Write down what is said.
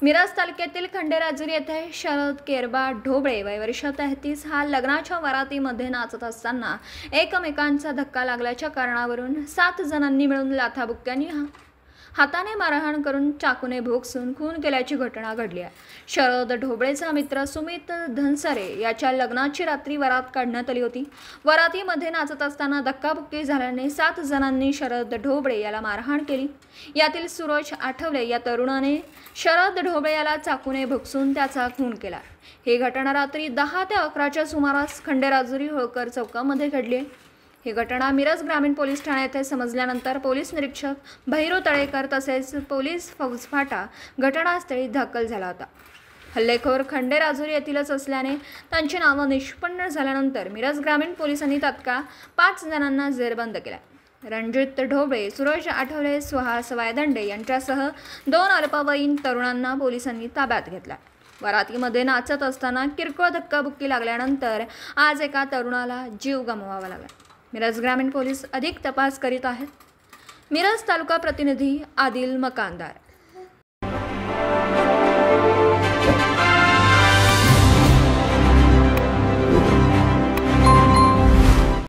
मिरज तालुक्यातील खंडेराजुरी येथे शरद केरबा ढोबळे वय वर्ष 33 हा लग्नाच्या वरातीमध्ये नाचत असताना एकमेकांचा धक्का लागल्याच्या कारणावरून 7 जणांनी मिळून लाथाबुक्क्यांनी हाताने मारहाण करून चाकूने भोगसून खून केल्याची घटना घडली आहे। शरद ढोबळेचा मित्र सुमित धनसरे याच्या लग्नाची रात्री वरात काढण्यात आली होती। वरातीमध्ये नाचत असताना धक्काबुक्की झाल्याने 7 जणांनी शरद ढोबळे याला मारहाण केली। यातील सूरज आठवले या तरुणाने शरद ढोबळे याला चाकूने भोगसून त्याचा खून केला। ही घटना रात्री 10 ते 11च्या सुमारास खंडेराजुरी होळकर चौकामध्ये घडली आहे। ही घटना मिरज ग्रामीण पोलीस ठाणे येथे समजल्यानंतर पोलीस निरीक्षक भैरू तळेकर तसेच पोलीस फौजफाटा घटनास्थळी दाखल झाला होता। हल्लेखोर खंडेराजुरी येथीलच असल्याने त्यांची नावे निष्पन्न झाल्यानंतर मिरज ग्रामीण पोलिसांनी तात्काळ 5 जणांना जेरबंद केला। रणजित ढोबळे, सूरज आठवले, सुहास वायदंडे यांच्यासह 2 अल्पवयीन तरुणांना पोलिसांनी ताब्यात घेतला। वरातीमध्ये नाचत असताना किरकोळ धक्काबुक्की लागल्यानंतर आज एका तरुणाला जीव गमवावा लागला। मिरज ग्रामीण पोलीस अधिक तपास करीत आहेत। मिरज तालुका प्रतिनिधी आदिल मकानदार।